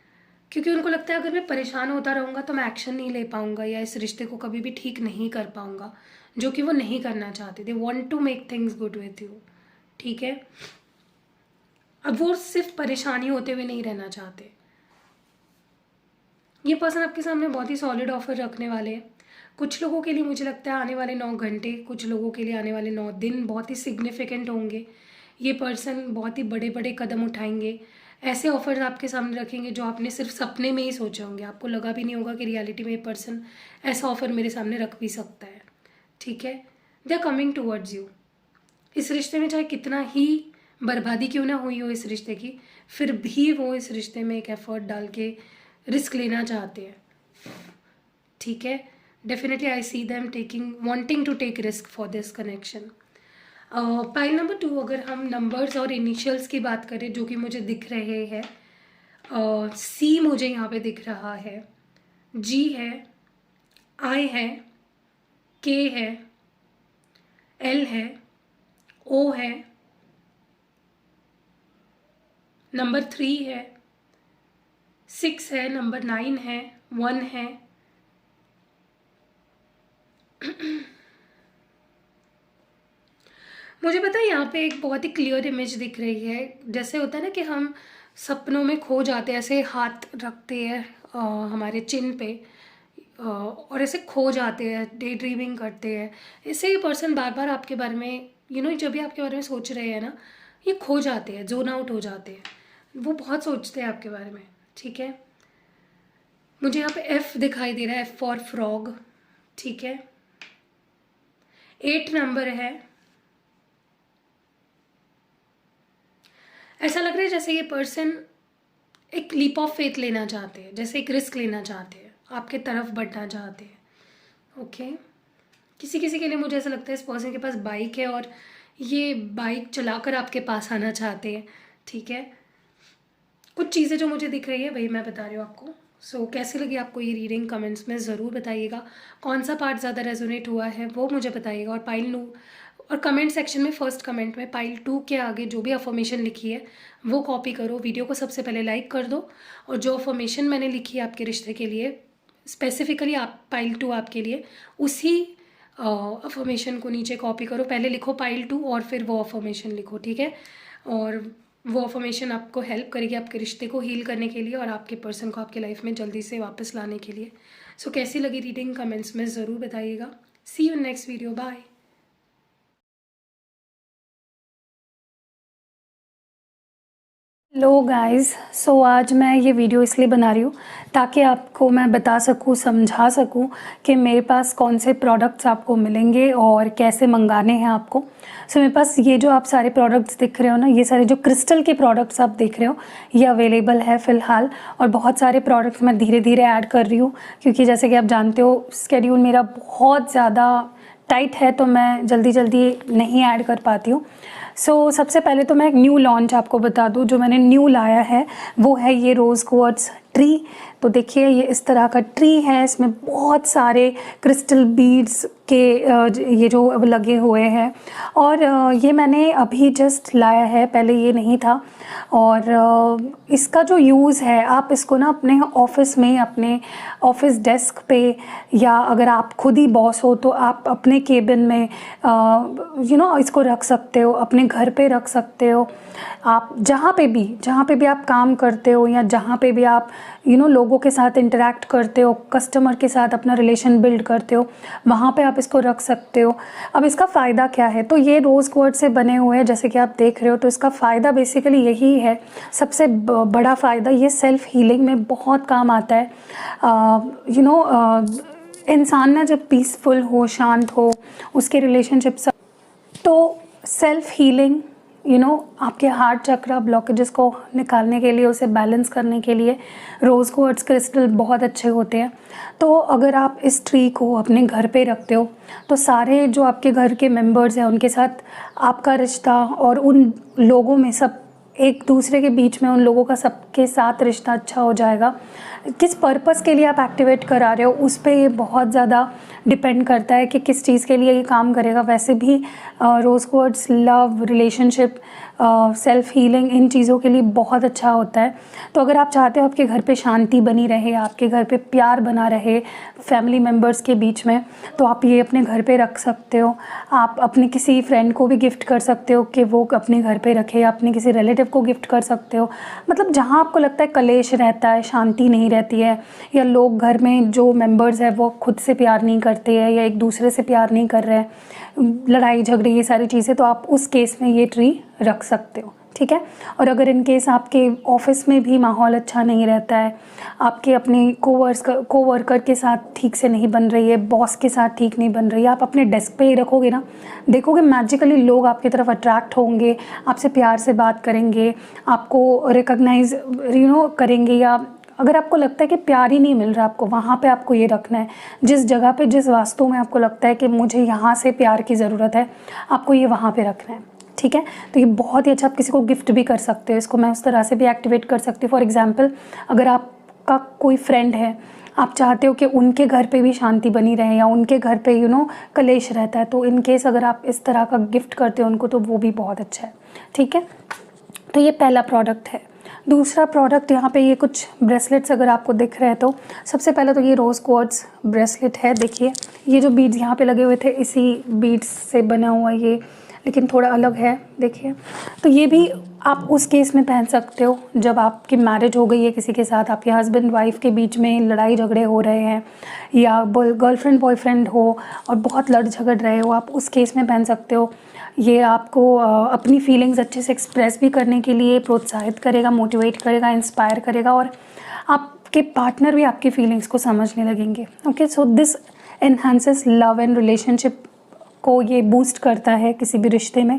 क्योंकि उनको लगता है अगर मैं परेशान होता रहूँगा तो मैं एक्शन नहीं ले पाऊँगा या इस रिश्ते को कभी भी ठीक नहीं कर पाऊँगा, जो कि वो नहीं करना चाहते। They want to make things good with you, ठीक है। अब वो सिर्फ परेशानी होते हुए नहीं रहना चाहते। ये पर्सन आपके सामने बहुत ही सॉलिड ऑफर रखने वाले हैं। कुछ लोगों के लिए मुझे लगता है आने वाले 9 घंटे, कुछ लोगों के लिए आने वाले 9 दिन बहुत ही सिग्निफिकेंट होंगे। ये पर्सन बहुत ही बड़े बड़े कदम उठाएंगे, ऐसे ऑफर्स आपके सामने रखेंगे जो आपने सिर्फ सपने में ही सोचे होंगे। आपको लगा भी नहीं होगा कि रियलिटी में ये पर्सन ऐसा ऑफर मेरे सामने रख भी सकता है, ठीक है। They are coming towards you. इस रिश्ते में चाहे कितना ही बर्बादी क्यों ना हुई हो इस रिश्ते की, फिर भी वो इस रिश्ते में एक एफर्ट डाल के रिस्क लेना चाहते हैं, ठीक है। Definitely I see them wanting to take risk for this connection. Pile number 2, अगर हम नंबर्स और इनिशियल्स की बात करें जो कि मुझे दिख रहे हैं, सी मुझे यहाँ पे दिख रहा है, जी है, आई है, के है, एल है, ओ है, नंबर 3 है, 6 है, नंबर 9 है, 1 है, मुझे पता है यहाँ पे एक बहुत ही क्लियर इमेज दिख रही है। जैसे होता है ना कि हम सपनों में खो जाते हैं, ऐसे हाथ रखते हैं हमारे चिन पे और ऐसे खो जाते हैं, डे ड्रीमिंग करते हैं। इससे ये पर्सन बार बार आपके बारे में जब भी आपके बारे में सोच रहे हैं ना, ये खो जाते हैं, जोन आउट हो जाते हैं। वो बहुत सोचते हैं आपके बारे में, ठीक है। मुझे यहाँ पे एफ दिखाई दे रहा है, एफ फॉर फ्रॉग, ठीक है। 8 नंबर है। ऐसा लग रहा है जैसे ये पर्सन एक लीप ऑफ फेथ लेना चाहते हैं, जैसे एक रिस्क लेना चाहते हैं, आपके तरफ बढ़ना चाहते हैं, ओके। किसी किसी के लिए मुझे ऐसा लगता है इस पर्सन के पास बाइक है और ये बाइक चलाकर आपके पास आना चाहते हैं, ठीक है। कुछ चीज़ें जो मुझे दिख रही है वही मैं बता रही हूँ आपको। सो कैसी लगी आपको ये रीडिंग, कमेंट्स में ज़रूर बताइएगा। कौन सा पार्ट ज़्यादा रेजोनेट हुआ है वो मुझे बताइएगा। और और कमेंट सेक्शन में फर्स्ट कमेंट में पाइल 2 के आगे जो भी अफर्मेशन लिखी है वो कॉपी करो, वीडियो को सबसे पहले लाइक कर दो, और जो अफर्मेशन मैंने लिखी है आपके रिश्ते के लिए, स्पेसिफिकली आप पाइल 2 आपके लिए, उसी अफर्मेशन को नीचे कॉपी करो। पहले लिखो पाइल 2 और फिर वो अफर्मेशन लिखो, ठीक है। और वो अफर्मेशन आपको हेल्प करेगी आपके रिश्ते को हील करने के लिए और आपके पर्सन को आपके लाइफ में जल्दी से वापस लाने के लिए। सो कैसी लगी रीडिंग, कमेंट्स में ज़रूर बताइएगा। See you next video, bye. Hello guys, so आज मैं ये वीडियो इसलिए बना रही हूँ ताकि आपको मैं बता सकूँ, समझा सकूँ कि मेरे पास कौन से प्रोडक्ट्स आपको मिलेंगे और कैसे मंगाने हैं आपको। सो मेरे पास ये जो आप सारे प्रोडक्ट्स दिख रहे हो ना, ये सारे जो क्रिस्टल के प्रोडक्ट्स आप देख रहे हो, ये अवेलेबल है फ़िलहाल। और बहुत सारे प्रोडक्ट्स मैं धीरे धीरे ऐड कर रही हूँ, क्योंकि जैसे कि आप जानते हो स्केड्यूल मेरा बहुत ज़्यादा टाइट है, तो मैं जल्दी जल्दी नहीं ऐड कर पाती हूँ। सो सबसे पहले तो मैं एक न्यू लॉन्च आपको बता दूँ। जो मैंने न्यू लाया है वो है ये रोज़ क्वार्ट्ज ट्री। तो देखिए ये इस तरह का ट्री है, इसमें बहुत सारे क्रिस्टल बीड्स के ये जो लगे हुए हैं, और ये मैंने अभी जस्ट लाया है, पहले ये नहीं था। और इसका जो यूज़ है, आप इसको ना अपने ऑफिस में, अपने ऑफिस डेस्क पे, या अगर आप खुद ही बॉस हो तो आप अपने केबिन में इसको रख सकते हो, अपने घर पे रख सकते हो। आप जहाँ पे भी आप काम करते हो या जहाँ पे भी आप लोगों के साथ इंटरेक्ट करते हो, कस्टमर के साथ अपना रिलेशन बिल्ड करते हो, वहाँ पे आप इसको रख सकते हो। अब इसका फ़ायदा क्या है, तो ये रोज़ क्वार्ट्ज से बने हुए हैं जैसे कि आप देख रहे हो। तो इसका फ़ायदा बेसिकली यही है, सबसे बड़ा फ़ायदा, ये सेल्फ़ हीलिंग में बहुत काम आता है। इंसान ना जब पीसफुल हो, शांत हो, उसके रिलेशनशिप तो सेल्फ़ हीलिंग आपके हार्ट चक्रा ब्लॉकेजेस को निकालने के लिए, उसे बैलेंस करने के लिए रोज़ क्वार्ट्ज क्रिस्टल बहुत अच्छे होते हैं। तो अगर आप इस ट्री को अपने घर पे रखते हो तो सारे जो आपके घर के मेंबर्स हैं उनके साथ आपका रिश्ता, और उन लोगों में सब एक दूसरे के बीच में उन लोगों का सबके साथ रिश्ता अच्छा हो जाएगा। किस पर्पस के लिए आप एक्टिवेट करा रहे हो उस पे ये बहुत ज़्यादा डिपेंड करता है कि किस चीज़ के लिए ये काम करेगा। वैसे भी rose quartz love, relationship, self healing, इन चीज़ों के लिए बहुत अच्छा होता है। तो अगर आप चाहते हो आपके घर पे शांति बनी रहे, आपके घर पे प्यार बना रहे फैमिली मेम्बर्स के बीच में, तो आप ये अपने घर पे रख सकते हो। आप अपने किसी फ्रेंड को भी गिफ्ट कर सकते हो कि वो अपने घर पे रखे, या अपने किसी रिलेटिव को गिफ्ट कर सकते हो। मतलब जहाँ आपको लगता है कलेश रहता है, शांति नहीं रहती है, या लोग घर में जो मेंबर्स हैं वो खुद से प्यार नहीं करते हैं या एक दूसरे से प्यार नहीं कर रहे हैं, लड़ाई झगड़े ये सारी चीज़ें, तो आप उस केस में ये ट्री रख सकते हो, ठीक है। और अगर इन केस आपके ऑफिस में भी माहौल अच्छा नहीं रहता है, आपके अपने कोवर्कर के साथ ठीक से नहीं बन रही है, बॉस के साथ ठीक नहीं बन रही है, आप अपने डेस्क पे ही रखोगे ना, देखोगे मैजिकली लोग आपकी तरफ अट्रैक्ट होंगे, आपसे प्यार से बात करेंगे, आपको रिकॉग्नाइज करेंगे। या अगर आपको लगता है कि प्यार ही नहीं मिल रहा आपको, वहाँ पे आपको ये रखना है। जिस जगह पे, जिस वास्तु में आपको लगता है कि मुझे यहाँ से प्यार की ज़रूरत है, आपको ये वहाँ पे रखना है, ठीक है। तो ये बहुत ही अच्छा, आप किसी को गिफ्ट भी कर सकते हो इसको, मैं उस तरह से भी एक्टिवेट कर सकती हूँ। फॉर एग्जांपल, अगर आपका कोई फ्रेंड है, आप चाहते हो कि उनके घर पे भी शांति बनी रहे, या उनके घर पे कलेश रहता है, तो इन केस अगर आप इस तरह का गिफ्ट करते हो उनको, तो वो भी बहुत अच्छा है, ठीक है। तो ये पहला प्रोडक्ट है। दूसरा प्रोडक्ट, यहाँ पे ये कुछ ब्रेसलेट्स अगर आपको दिख रहे हैं, तो सबसे पहले तो ये रोज़ क्वार्ट्ज ब्रेसलेट है। देखिए ये जो बीड्स यहाँ पे लगे हुए थे, इसी बीड्स से बना हुआ ये, लेकिन थोड़ा अलग है, देखिए। तो ये भी आप उस केस में पहन सकते हो जब आपकी मैरिज हो गई है किसी के साथ, आपके हस्बैंड वाइफ के बीच में लड़ाई झगड़े हो रहे हैं, या गर्लफ्रेंड बॉयफ्रेंड हो और बहुत लड़ झगड़ रहे हो, आप उस केस में पहन सकते हो। ये आपको अपनी फीलिंग्स अच्छे से एक्सप्रेस भी करने के लिए प्रोत्साहित करेगा, मोटिवेट करेगा, इंस्पायर करेगा, और आपके पार्टनर भी आपकी फीलिंग्स को समझने लगेंगे। Okay, so this enhances love and relationship को, ये बूस्ट करता है किसी भी रिश्ते में।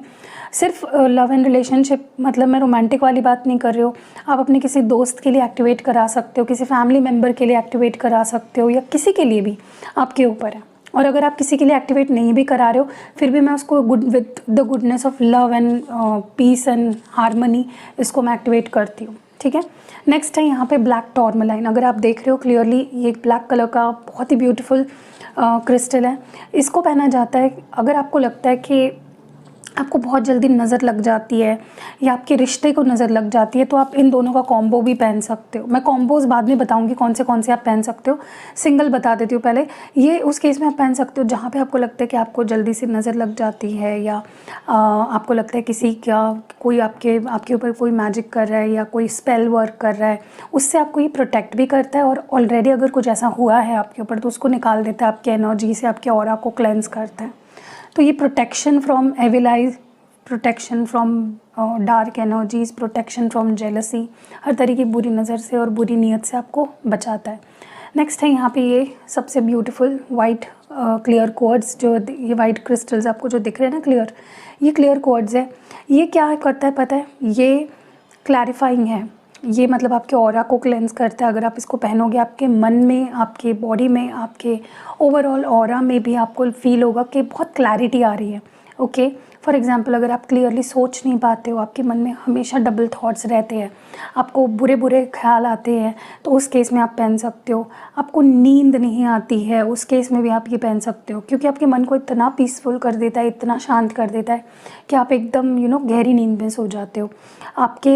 सिर्फ लव एंड रिलेशनशिप मतलब मैं रोमांटिक वाली बात नहीं कर रही हूँ, आप अपने किसी दोस्त के लिए एक्टिवेट करा सकते हो, किसी फैमिली मेम्बर के लिए एक्टिवेट करा सकते हो, या किसी के लिए भी, आपके ऊपर है। और अगर आप किसी के लिए एक्टिवेट नहीं भी करा रहे हो, फिर भी मैं उसको with the goodness of love and peace and harmony, इसको मैं एक्टिवेट करती हूँ, ठीक है। नेक्स्ट है यहाँ पे ब्लैक टॉर्मलाइन। अगर आप देख रहे हो क्लियरली, ये ब्लैक कलर का बहुत ही ब्यूटीफुल क्रिस्टल है। इसको पहना जाता है अगर आपको लगता है कि आपको बहुत जल्दी नज़र लग जाती है, या आपके रिश्ते को नज़र लग जाती है, तो आप इन दोनों का कॉम्बो भी पहन सकते हो। मैं कॉम्बोज बाद में बताऊंगी कौन से आप पहन सकते हो, सिंगल बता देती हूँ पहले। ये उस केस में आप पहन सकते हो जहाँ पे आपको लगता है कि आपको जल्दी से नज़र लग जाती है, या आपको लगता है किसी का कोई आपके ऊपर कोई मैजिक कर रहा है, या कोई स्पेल वर्क कर रहा है, उससे आपको ये प्रोटेक्ट भी करता है। और ऑलरेडी अगर कुछ ऐसा हुआ है आपके ऊपर, तो उसको निकाल देता है, आपकी एनर्जी से आपके ऑरा को क्लेंस करता है। तो ये protection from evil eyes, protection from dark energies, protection from jealousy, हर तरह की बुरी नज़र से और बुरी नीयत से आपको बचाता है। नेक्स्ट है यहाँ पे ये सबसे ब्यूटीफुल वाइट क्लियर क्वार्ट्ज, जो ये वाइट क्रिस्टल्स आपको जो दिख रहे हैं ना क्लियर, ये क्लियर क्वार्ट्ज है। ये क्या करता है पता है, ये क्लैरिफाइंग है। ये मतलब आपके ऑरा को क्लेंस करता है। अगर आप इसको पहनोगे, आपके मन में, आपके बॉडी में, आपके ओवरऑल ऑरा में भी आपको फील होगा कि बहुत क्लैरिटी आ रही है। ओके, फॉर एग्जांपल, अगर आप क्लियरली सोच नहीं पाते हो, आपके मन में हमेशा डबल थॉट्स रहते हैं, आपको बुरे बुरे ख्याल आते हैं, तो उस केस में आप पहन सकते हो। आपको नींद नहीं आती है, उस केस में भी आप ये पहन सकते हो, क्योंकि आपके मन को इतना पीसफुल कर देता है, इतना शांत कर देता है कि आप एकदम गहरी नींद में सो जाते हो। आपके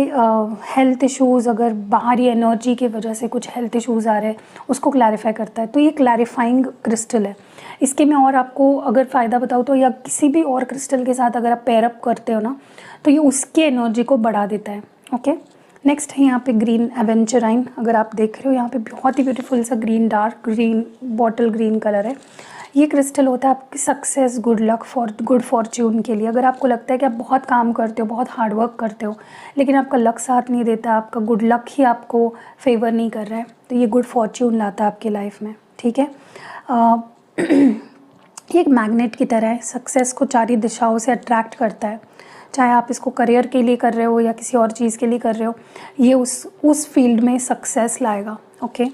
हेल्थ इश्यूज़, अगर बाहरी एनर्जी की वजह से कुछ हेल्थ इश्यूज़ आ रहे हैं, उसको क्लैरिफाई करता है। तो ये क्लैरिफाइंग क्रिस्टल है। इसके मैं और आपको अगर फ़ायदा बताऊँ तो, या किसी भी और क्रिस्टल के साथ अगर आप पेयर अप करते हो ना, तो ये उसकी एनर्जी को बढ़ा देता है। ओके, नेक्स्ट है यहाँ पे ग्रीन एवेंचराइन। अगर आप देख रहे हो यहाँ पे बहुत ही ब्यूटीफुल सा green, dark green, bottle green colour है। ये क्रिस्टल होता है आपकी success, good luck, good Fortune के लिए। अगर आपको लगता है कि आप बहुत काम करते हो, बहुत हार्ड वर्क करते हो, लेकिन आपका लक साथ नहीं देता, आपका गुड लक ही आपको फेवर नहीं कर रहा है, तो ये गुड फॉर्च्यून लाता है आपकी लाइफ में, ठीक है। ये एक मैग्नेट की तरह है, सक्सेस को चारों दिशाओं से अट्रैक्ट करता है। चाहे आप इसको करियर के लिए कर रहे हो या किसी और चीज़ के लिए कर रहे हो, ये उस फील्ड में सक्सेस लाएगा। ओके,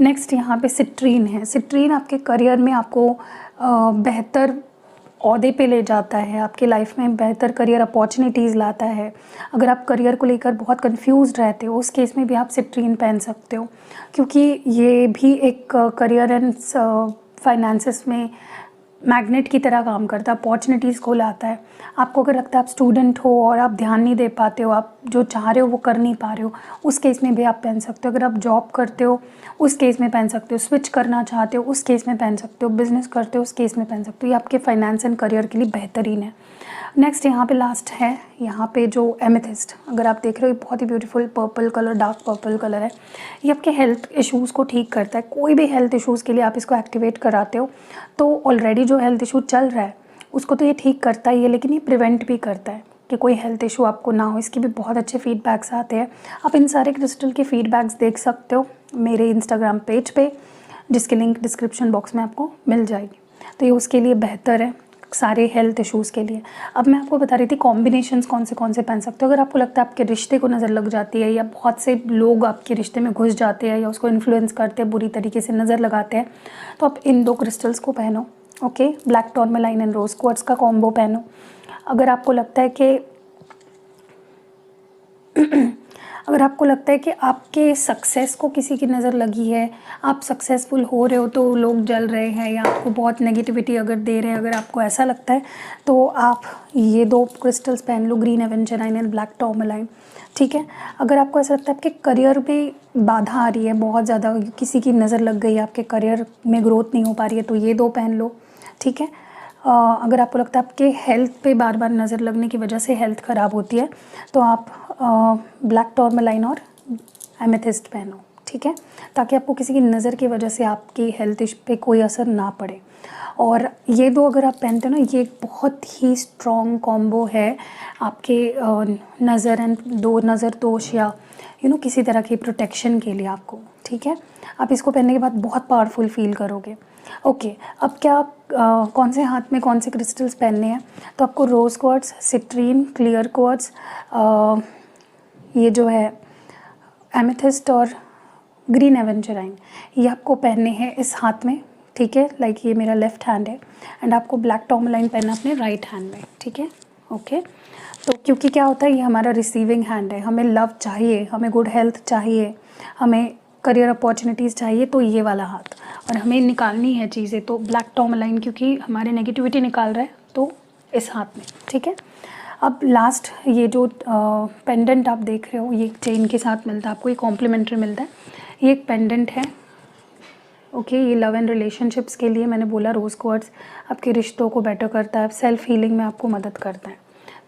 नेक्स्ट यहाँ पे सिट्रीन है। सिट्रीन आपके करियर में आपको बेहतर ओहदे पे ले जाता है, आपके लाइफ में बेहतर करियर अपॉर्चुनिटीज़ लाता है। अगर आप करियर को लेकर बहुत कंफ्यूज्ड रहते हो, उस केस में भी आप सिट्रीन पहन सकते हो, क्योंकि ये भी एक करियर एंड फाइनेंसेस में मैग्नेट की तरह काम करता है, अपॉर्चुनिटीज़ को लाता है। आपको अगर लगता है आप स्टूडेंट हो और आप ध्यान नहीं दे पाते हो, आप जो चाह रहे हो वो कर नहीं पा रहे हो, उस केस में भी आप पहन सकते हो। अगर आप जॉब करते हो उस केस में पहन सकते हो, स्विच करना चाहते हो उस केस में पहन सकते हो, बिज़नेस करते हो उस केस में पहन सकते हो। ये आपके फाइनेंस एंड करियर के लिए बेहतरीन है। नेक्स्ट यहाँ पे लास्ट है, यहाँ पे जो एमेथिस्ट, अगर आप देख रहे हो, बहुत ही beautiful purple colour, dark purple colour है। ये आपके हेल्थ इश्यूज़ को ठीक करता है। कोई भी हेल्थ इश्यूज़ के लिए आप इसको एक्टिवेट कराते हो तो ऑलरेडी जो हेल्थ इशू चल रहा है उसको तो ये ठीक करता ही है, लेकिन ये प्रिवेंट भी करता है कि कोई हेल्थ इशू आपको ना हो। इसके भी बहुत अच्छे फीडबैक्स आते हैं। आप इन सारे क्रिस्टल के फीडबैक्स देख सकते हो मेरे इंस्टाग्राम पेज पे, जिसकी लिंक डिस्क्रिप्शन बॉक्स में आपको मिल जाएगी। तो ये उसके लिए बेहतर है, सारे हेल्थ इश्यूज़ के लिए। अब मैं आपको बता रही थी कॉम्बिनेशंस कौन से पहन सकते हो। अगर आपको लगता है आपके रिश्ते को नज़र लग जाती है, या बहुत से लोग आपके रिश्ते में घुस जाते हैं या उसको इन्फ्लुएंस करते हैं, बुरी तरीके से नज़र लगाते हैं, तो आप इन 2 क्रिस्टल्स को पहनो। Okay, black tourmaline and rose quartz का कॉम्बो पहनो। अगर आपको लगता है कि अगर आपको लगता है कि आपके सक्सेस को किसी की नज़र लगी है, आप सक्सेसफुल हो रहे हो तो लोग जल रहे हैं, या आपको बहुत नेगेटिविटी अगर दे रहे हैं, अगर आपको ऐसा लगता है तो आप ये 2 क्रिस्टल्स पहन लो, ग्रीन एवेंजराइन एंड ब्लैक टूरमैलाइन। ठीक है, अगर आपको ऐसा लगता है आपके करियर में बाधा आ रही है बहुत ज़्यादा, किसी की नज़र लग गई है, आपके करियर में ग्रोथ नहीं हो पा रही है, तो ये 2 पहन लो। ठीक है, अगर आपको लगता है आपके हेल्थ पे बार बार नज़र लगने की वजह से हेल्थ ख़राब होती है, तो आप ब्लैक टूरमैलाइन और एमेथिस्ट पहनो। ठीक है, ताकि आपको किसी की नज़र की वजह से आपकी हेल्थ पे कोई असर ना पड़े। और ये 2 अगर आप पहनते हो ना, ये एक बहुत ही स्ट्रॉन्ग कॉम्बो है आपके नज़र एंड नज़र दोष या किसी तरह की प्रोटेक्शन के लिए आपको। ठीक है, आप इसको पहनने के बाद बहुत पावरफुल फील करोगे। ओके, अब क्या आप कौन से हाथ में कौन से क्रिस्टल्स पहनने हैं, तो आपको रोज़ क्वार्ट्ज, सिट्रीन, क्लियर क्वार्ट्ज, ये जो है एमेथिस्ट और ग्रीन एवेंजराइन, ये आपको पहनने हैं इस हाथ में। ठीक है, लाइक ये मेरा लेफ़्ट हैंड है, एंड आपको ब्लैक टूरमैलाइन पहनना अपने राइट हैंड में। ठीक है, ओके। तो क्योंकि क्या होता है, ये हमारा रिसीविंग हैंड है, हमें लव चाहिए, हमें गुड हेल्थ चाहिए, हमें करियर अपॉर्चुनिटीज़ चाहिए, तो ये वाला हाथ, और हमें निकालनी है चीज़ें, तो ब्लैक टूरमैलाइन क्योंकि हमारे नेगेटिविटी निकाल रहा है, तो इस हाथ में। ठीक है, अब लास्ट ये जो पेंडेंट आप देख रहे हो, ये चेन के साथ मिलता है आपको, ये कॉम्प्लीमेंट्री मिलता है। ये एक पेंडेंट है। ओके, ये लव एंड रिलेशनशिप्स के लिए मैंने बोला, रोज़ क्वार्ट्ज आपके रिश्तों को बेटर करता है, सेल्फ हीलिंग में आपको मदद करता है,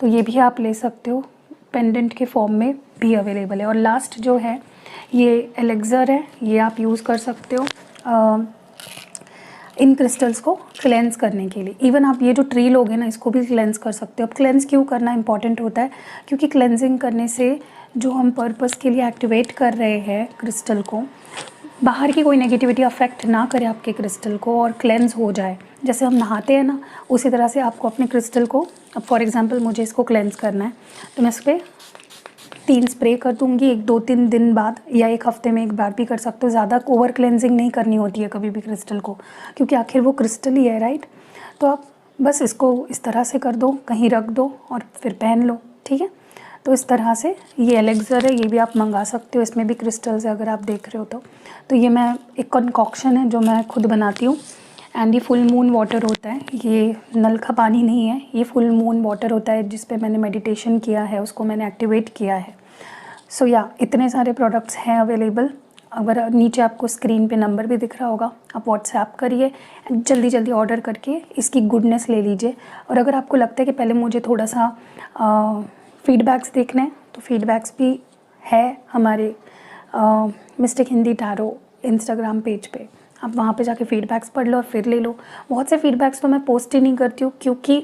तो ये भी आप ले सकते हो, पेंडेंट के फॉर्म में भी अवेलेबल है। और लास्ट जो है ये एलेक्सर है, ये आप यूज़ कर सकते हो इन क्रिस्टल्स को क्लेंस करने के लिए। इवन आप ये जो ट्री लोगे ना, इसको भी क्लेंस कर सकते हो। अब क्लेंस क्यों करना इंपॉर्टेंट होता है, क्योंकि क्लेंजिंग करने से जो हम पर्पस के लिए एक्टिवेट कर रहे हैं क्रिस्टल को, बाहर की कोई नेगेटिविटी अफेक्ट ना करे आपके क्रिस्टल को और क्लेंस हो जाए। जैसे हम नहाते हैं ना, उसी तरह से आपको अपने क्रिस्टल को, अब फॉर एग्जांपल मुझे इसको क्लेंस करना है, तो मैं इस पर 3 स्प्रे कर दूँगी, 1-2-3 दिन बाद, या 1 हफ्ते में एक बार भी कर सकते हो। ज़्यादा ओवर क्लेंजिंग नहीं करनी होती है कभी भी क्रिस्टल को, क्योंकि आखिर वो क्रिस्टल ही है, राइट। तो आप बस इसको इस तरह से कर दो, कहीं रख दो और फिर पहन लो। ठीक है, तो इस तरह से ये एलेक्सर है, ये भी आप मंगा सकते हो, इसमें भी क्रिस्टल्स है अगर आप देख रहे हो तो ये मैं एक कंकॉक्शन है जो मैं खुद बनाती हूँ, एंड ये फुल मून वाटर होता है, ये नल का पानी नहीं है, ये फुल मून वाटर होता है जिस पे मैंने मेडिटेशन किया है, उसको मैंने एक्टिवेट किया है। सो या इतने सारे प्रोडक्ट्स हैं अवेलेबल। अगर नीचे आपको स्क्रीन पे नंबर भी दिख रहा होगा, आप व्हाट्सएप करिए, जल्दी जल्दी ऑर्डर करके इसकी गुडनेस ले लीजिए। और अगर आपको लगता है कि पहले मुझे थोड़ा सा फीडबैक्स देखने हैं, तो फीडबैक्स भी है हमारे mistake Hindi tarot Instagram page पे, आप वहाँ पे जाके फीडबैक्स पढ़ लो और फिर ले लो। बहुत से फीडबैक्स तो मैं पोस्ट ही नहीं करती हूँ, क्योंकि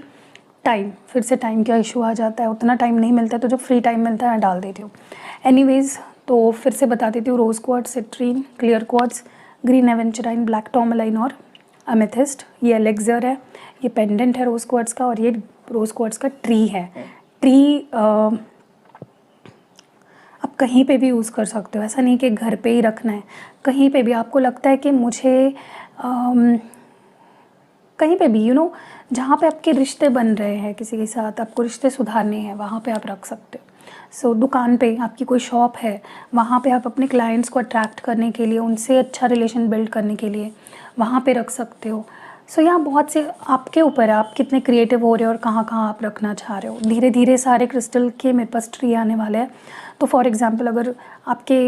फिर से टाइम का इशू आ जाता है, उतना टाइम नहीं मिलता है, तो जब फ्री टाइम मिलता है मैं डाल देती हूँ। एनीवेज़, तो फिर से बता देती हूँ, rose quartz, citrine, clear quartz, green aventurine, black tourmaline और एमेथिस्ट, ये एलेक्सर है, ये पेंडेंट है रोज़ क्वार्ट्ज का, और ये रोज़ क्वार्ट्ज का ट्री है। फ्री आप कहीं पे भी यूज़ कर सकते हो। ऐसा नहीं कि घर पे ही रखना है, कहीं पे भी आपको लगता है कि मुझे कहीं पे भी जहाँ पे आपके रिश्ते बन रहे हैं, किसी के साथ आपको रिश्ते सुधारने हैं, वहाँ पे आप रख सकते हो। सो दुकान पे आपकी कोई शॉप है, वहाँ पे आप अपने क्लाइंट्स को अट्रैक्ट करने के लिए, उनसे अच्छा रिलेशन बिल्ड करने के लिए वहाँ पे रख सकते हो। सो यहाँ बहुत से आपके ऊपर है, आप कितने क्रिएटिव हो रहे हो और कहाँ कहाँ आप रखना चाह रहे हो। धीरे धीरे सारे क्रिस्टल के मेरे पास ट्री आने वाले हैं। तो फॉर एग्ज़ाम्पल अगर आपके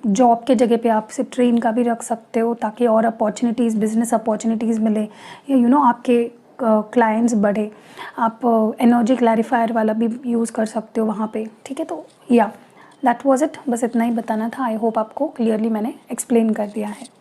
जॉब के जगह पे आप सिट्रीन का भी रख सकते हो, ताकि और अपॉर्चुनिटीज़, बिजनेस अपॉर्चुनिटीज़ मिले, या आपके क्लाइंट्स बढ़े। आप एनर्जी क्लैरिफायर वाला भी यूज़ कर सकते हो वहाँ पे, ठीक है। तो या दैट वाज इट, बस इतना ही बताना था। आई होप आपको क्लियरली मैंने एक्सप्लेन कर दिया है।